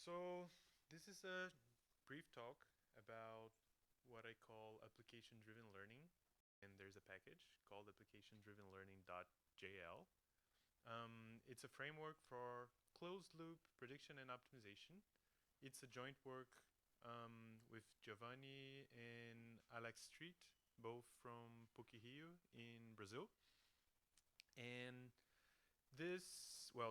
So this is a brief talk about what I call application-driven learning, and there's a package called ApplicationDrivenLearning.jl. It's a framework for closed-loop prediction and optimization. It's a joint work with Giovanni and Alex Street, both from PUC-Rio in Brazil. And the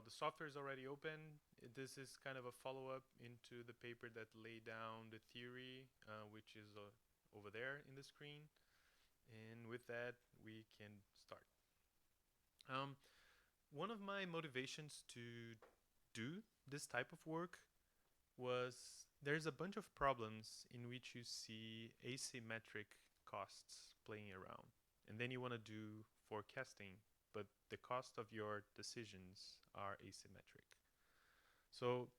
software is already open. This is kind of a follow-up into the paper that laid down the theory, which is over there in the screen. And with that, we can start. Um, One of my motivations to do this type of work was there's a bunch of problems in which you see asymmetric costs playing around. And then you want to do forecasting, but the cost of your decisions are asymmetric. So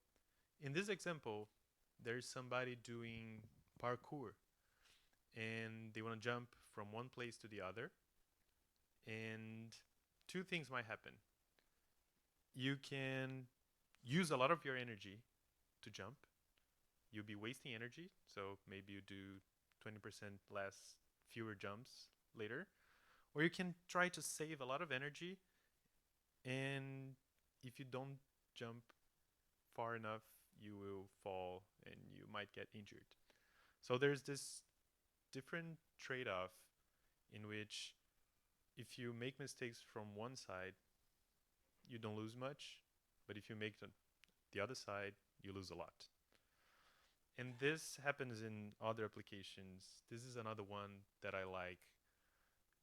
in this example, there's somebody doing parkour and they want to jump from one place to the other. And two things might happen. You can use a lot of your energy to jump. You'll be wasting energy, so maybe you do 20% less, fewer jumps later. Or you can try to save a lot of energy, and if you don't jump far enough, you will fall and you might get injured. So there's this different trade-off in which if you make mistakes from one side, you don't lose much, but if you make the other side, you lose a lot. And this happens in other applications. This is another one that I like.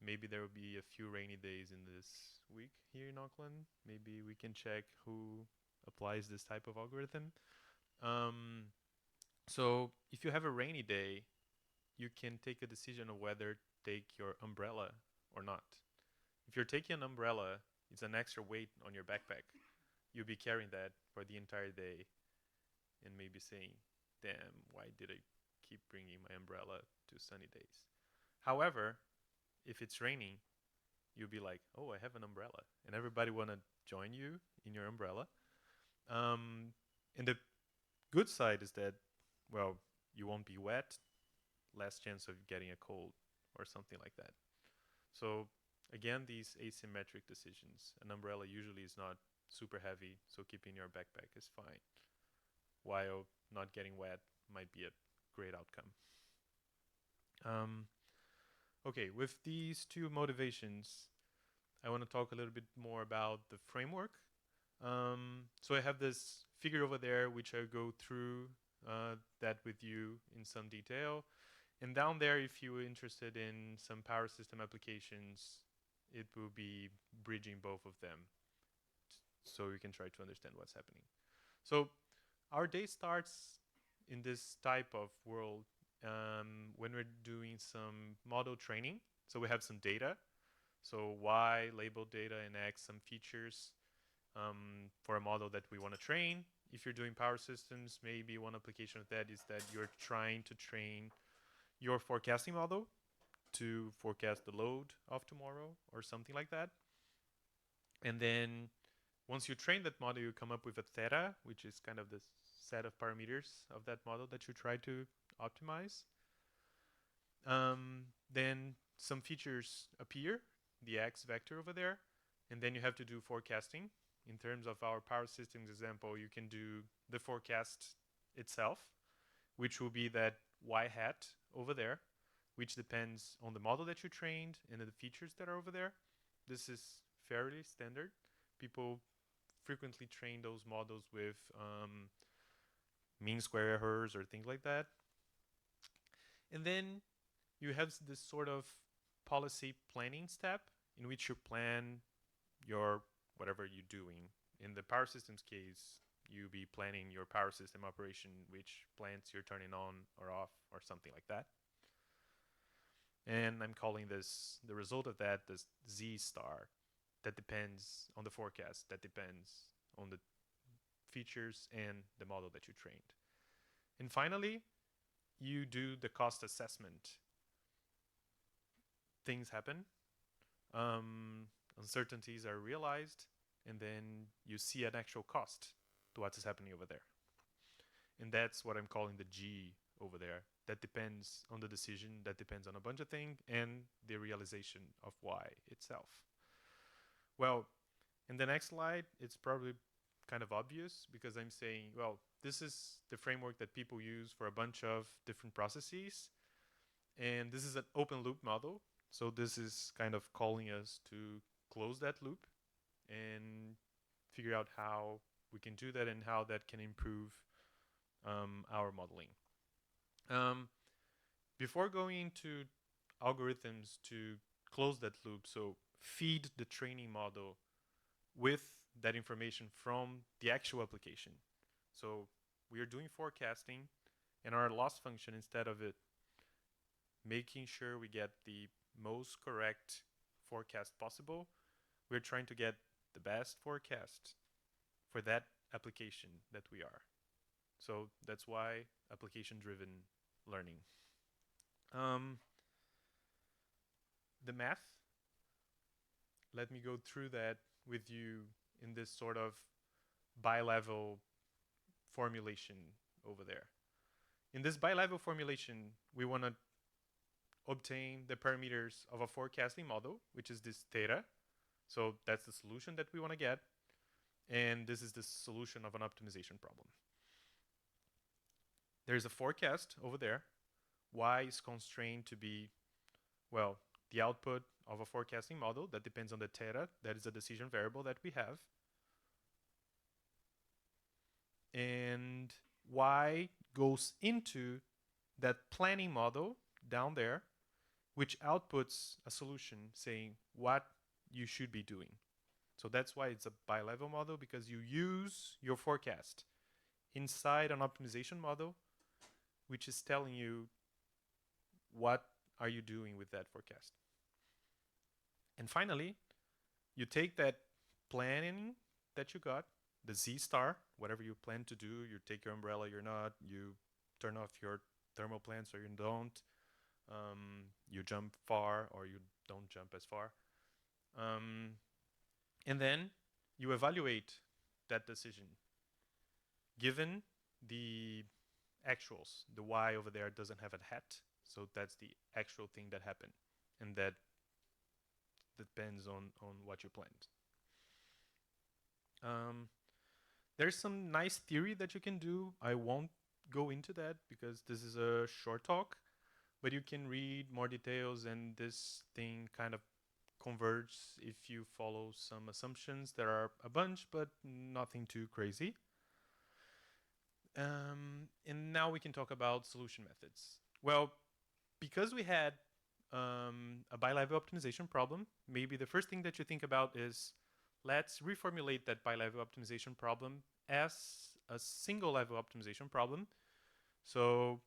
Maybe there will be a few rainy days in this week here in Auckland. Maybe we can check who applies this type of algorithm. Um, so if you have a rainy day, you can take a decision of whether to take your umbrella or not. If you're taking an umbrella, it's an extra weight on your backpack. You'll be carrying that for the entire day and maybe saying, damn, why did I keep bringing my umbrella to sunny days? However, if it's raining, you'll be like, oh, I have an umbrella. And everybody want to join you in your umbrella. And the good side is that, well, you won't be wet, less chance of getting a cold or something like that. So again, these asymmetric decisions. An umbrella usually is not super heavy, so keeping your backpack is fine. While not getting wet might be a great outcome. Um, okay, with these two motivations, I want to talk a little bit more about the framework. So I have this figure over there, which I'll go through that with you in some detail. And down there, if you're interested in some power system applications, it will be bridging both of them so you can try to understand what's happening. So our day starts in this type of world when we're doing some model training. So we have some data. So Y labeled data and X some features for a model that we want to train. If you're doing power systems, maybe one application of that is that you're trying to train your forecasting model to forecast the load of tomorrow or something like that. And then once you train that model, you come up with a theta, which is kind of the set of parameters of that model that you try to optimize. Then some features appear, the X vector over there, and then you have to do forecasting. In terms of our power systems example, you can do the forecast itself, which will be that Y hat over there, which depends on the model that you trained and the features that are over there. This is fairly standard. People frequently train those models with mean square errors or things like that. And then you have this sort of policy planning step in which you plan your whatever you're doing. In the power systems case, you be planning your power system operation, which plants you're turning on or off or something like that. And I'm calling this, the result of that, this Z star. That depends on the forecast, that depends on the features and the model that you trained. And finally, you do the cost assessment. Things happen, uncertainties are realized, and then you see an actual cost to what is happening over there. And that's what I'm calling the G over there. That depends on the decision, that depends on a bunch of things, and the realization of Y itself. Well, in the next slide, it's probably kind of obvious because I'm saying, well, this is the framework that people use for a bunch of different processes. And this is an open loop model. So this is kind of calling us to close that loop and figure out how we can do that and how that can improve our modeling. Before going into algorithms to close that loop, so feed the training model with that information from the actual application. So we are doing forecasting, and our loss function, instead of it making sure we get the most correct forecast possible, we're trying to get the best forecast for that application that we are. So that's why application-driven learning. The math, let me go through that with you in this sort of bilevel formulation over there. In this bilevel formulation, we want to obtain the parameters of a forecasting model, which is this theta. So that's the solution that we want to get. And this is the solution of an optimization problem. There's a forecast over there. Y is constrained to be, well, the output of a forecasting model that depends on the theta. That is a decision variable that we have. And Y goes into that planning model down there, which outputs a solution saying what you should be doing. So that's why it's a bilevel model, because you use your forecast inside an optimization model, which is telling you what are you doing with that forecast. And finally, you take that planning that you got, the Z star, whatever you plan to do, you take your umbrella, you're not, you turn off your thermal plans or you don't, you jump far or you don't jump as far. And then you evaluate that decision. Given the actuals, the Y over there doesn't have a hat, so that's the actual thing that happened. And that depends on what you planned. There's some nice theory that you can do. I won't go into that because this is a short talk, but you can read more details, and this thing kind of converges if you follow some assumptions. There are a bunch, but nothing too crazy. And now we can talk about solution methods. Well, because we had a bilevel optimization problem, maybe the first thing that you think about is, let's reformulate that bilevel optimization problem as a single level optimization problem. So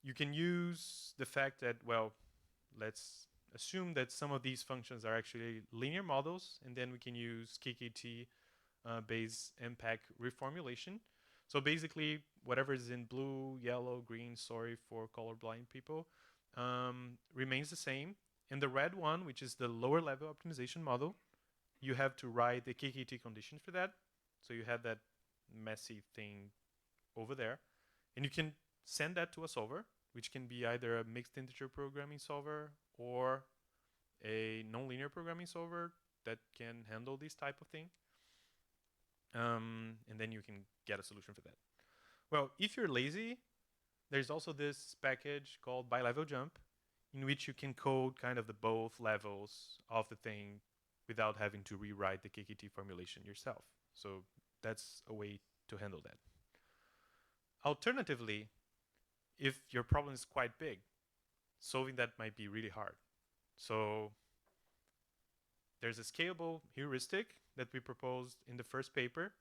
you can use the fact that, well, let's assume that some of these functions are actually linear models, and then we can use KKT based MPAC reformulation. So basically, whatever is in blue, yellow, green, sorry for colorblind people, remains the same. And the red one, which is the lower level optimization model, you have to write the KKT condition for that. So you have that messy thing over there. And you can send that to a solver, which can be either a mixed integer programming solver or a nonlinear programming solver that can handle this type of thing. And then you can get a solution for that. Well, if you're lazy, there's also this package called BilevelJuMP, in which you can code kind of the both levels of the thing without having to rewrite the KKT formulation yourself. So that's a way to handle that. Alternatively, if your problem is quite big, solving that might be really hard. So there's a scalable heuristic that we proposed in the first paper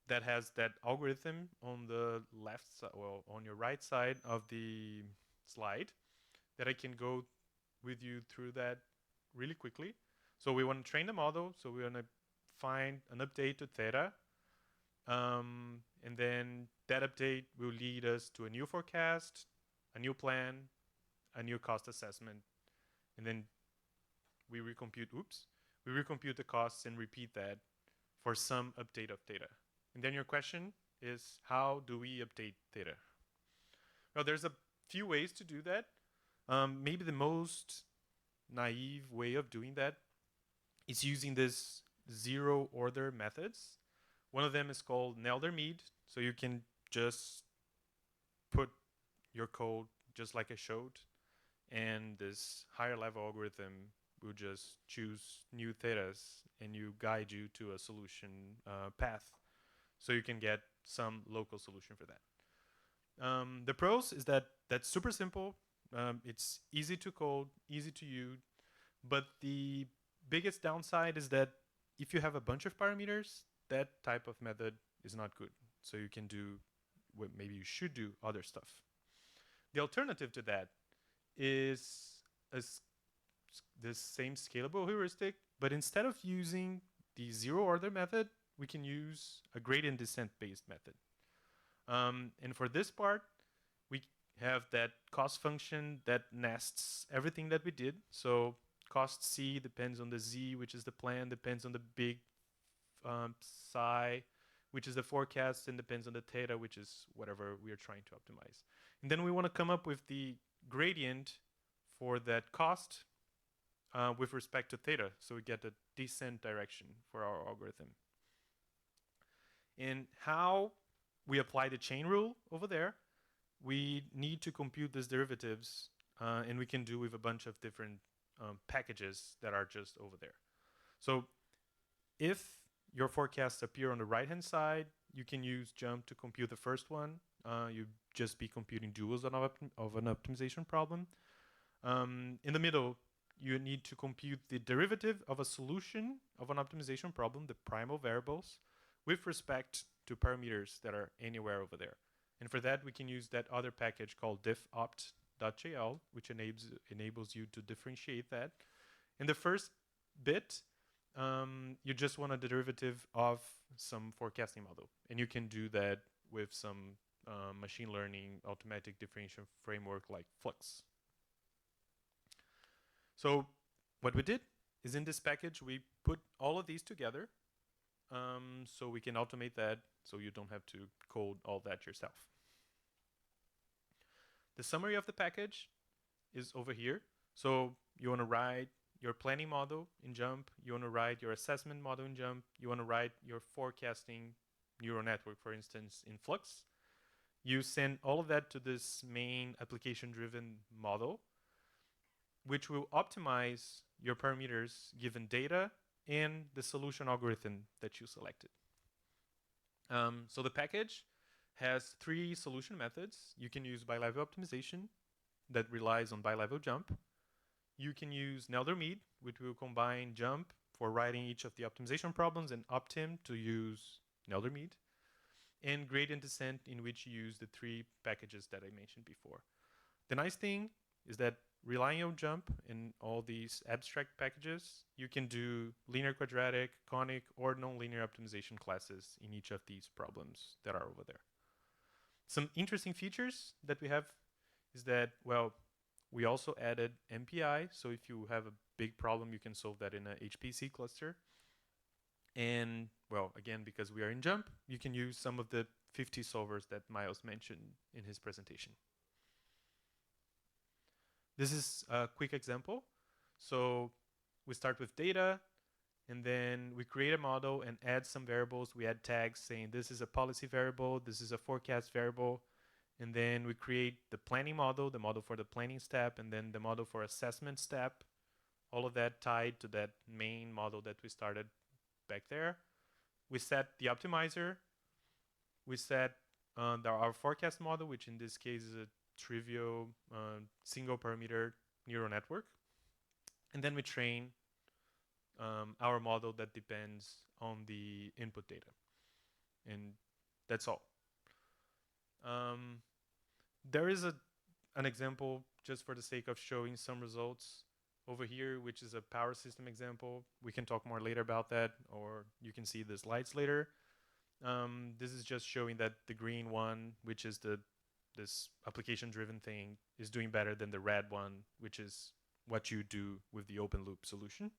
that has that algorithm on the left side, well, on your right side of the slide, that I can go with you through that really quickly. So we want to train the model. So we want to find an update to theta. And then that update will lead us to a new forecast, a new plan, a new cost assessment. And then we recompute the costs and repeat that for some update of theta. And then your question is how do we update data? Well, there's a few ways to do that. Maybe the most naive way of doing that is using this zero order methods. One of them is called tailor-made, so you can just put your code just like I showed, and this higher level algorithm will just choose new thetas and you guide you to a solution path, so you can get some local solution for that. The pros is that that's super simple. It's easy to code, easy to use, but the biggest downside is that if you have a bunch of parameters, that type of method is not good. So you can do, well, maybe you should do other stuff. The alternative to that is this same scalable heuristic, but instead of using the zero order method, we can use a gradient descent based method. And for this part, we have that cost function that nests everything that we did. So cost C depends on the Z, which is the plan, depends on the big psi, which is the forecast, and depends on the theta, which is whatever we are trying to optimize. And then we want to come up with the gradient for that cost with respect to theta, so we get a descent direction for our algorithm. And how we apply the chain rule over there, we need to compute these derivatives, and we can do with a bunch of different packages that are just over there. So if your forecasts appear on the right-hand side, you can use JuMP to compute the first one. You just be computing duals of an optimization problem. In the middle, you need to compute the derivative of a solution of an optimization problem, the primal variables, with respect to parameters that are anywhere over there. And for that, we can use that other package called DiffOpt.jl, which enables you to differentiate that. In the first bit, you just want a derivative of some forecasting model. And you can do that with some machine learning automatic differentiation framework like Flux. So what we did is in this package, we put all of these together so we can automate that so you don't have to code all that yourself. The summary of the package is over here. So you want to write your planning model in JuMP, you want to write your assessment model in JuMP, you want to write your forecasting neural network, for instance, in Flux. You send all of that to this main application-driven model, which will optimize your parameters given data and the solution algorithm that you selected. So the package has 3 solution methods. You can use Bilevel optimization that relies on BilevelJuMP. You can use tailor-made, which will combine JuMP for writing each of the optimization problems and Optim to use tailor-made, and gradient descent, in which you use the 3 packages that I mentioned before. The nice thing is that relying on JuMP and all these abstract packages, you can do linear, quadratic, conic, or nonlinear optimization classes in each of these problems that are over there. Some interesting features that we have is that, well, we also added MPI. So if you have a big problem, you can solve that in a HPC cluster. And, well, again, because we are in JuMP, you can use some of the 50 solvers that Miles mentioned in his presentation. This is a quick example. So we start with data, and then we create a model and add some variables. We add tags saying this is a policy variable, this is a forecast variable, and then we create the planning model, the model for the planning step, and then the model for assessment step. All of that tied to that main model that we started back there. We set the optimizer. We set our forecast model, which in this case is a trivial single parameter neural network. And then we train our model that depends on the input data. And that's all. There is an example just for the sake of showing some results over here, which is a power system example. We can talk more later about that, or you can see the slides later. This is just showing that the green one, which is this application-driven thing, is doing better than the red one, which is what you do with the open loop solution.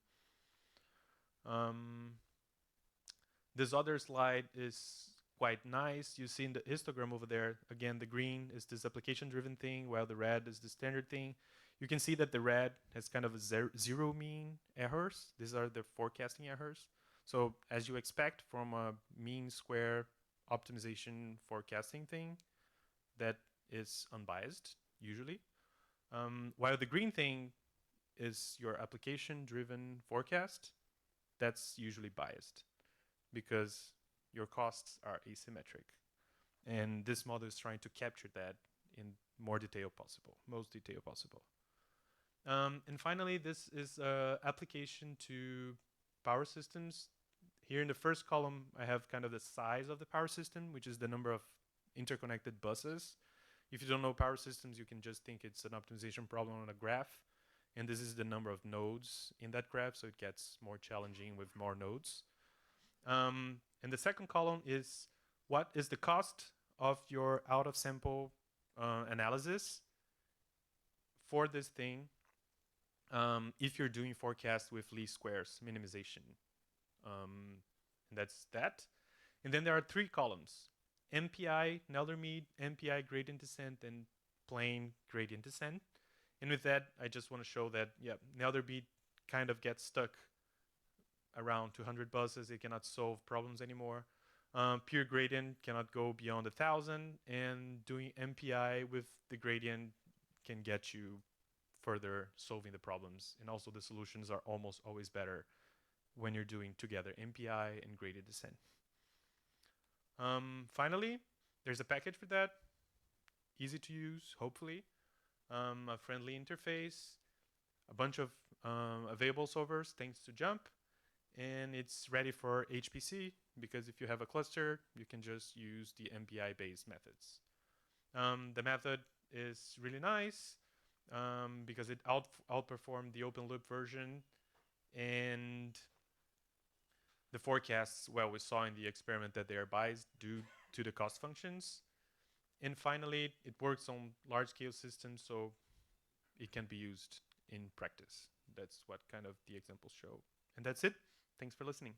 This other slide is quite nice. You see in the histogram over there, again, the green is this application-driven thing, while the red is the standard thing. You can see that the red has kind of a zero mean errors. These are the forecasting errors. So as you expect from a mean square optimization forecasting thing, that is unbiased, usually. While the green thing is your application-driven forecast, that's usually biased because your costs are asymmetric. And this model is trying to capture that in more detail possible, most detail possible. And finally, this is application to power systems. Here in the first column, I have kind of the size of the power system, which is the number of interconnected buses. If you don't know power systems, you can just think it's an optimization problem on a graph. And this is the number of nodes in that graph, so it gets more challenging with more nodes. And the second column is what is the cost of your out-of-sample analysis for this thing if you're doing forecast with least squares minimization. And that's that. And then there are three columns: MPI, tailor-made, MPI gradient descent, and plain gradient descent. And with that, I just want to show that, yeah, tailor-made kind of gets stuck around 200 buses. It cannot solve problems anymore. Pure gradient cannot go beyond 1,000, and doing MPI with the gradient can get you further solving the problems. And also the solutions are almost always better when you're doing together MPI and gradient descent. Finally, there's a package for that. Easy to use, hopefully. A friendly interface, a bunch of available solvers thanks to JuMP, and it's ready for HPC because if you have a cluster, you can just use the MPI-based methods. The method is really nice because it outperformed the open loop version, and the forecasts, well, we saw in the experiment that they are biased due to the cost functions. And finally, it works on large-scale systems, so it can be used in practice. That's what kind of the examples show. And that's it. Thanks for listening.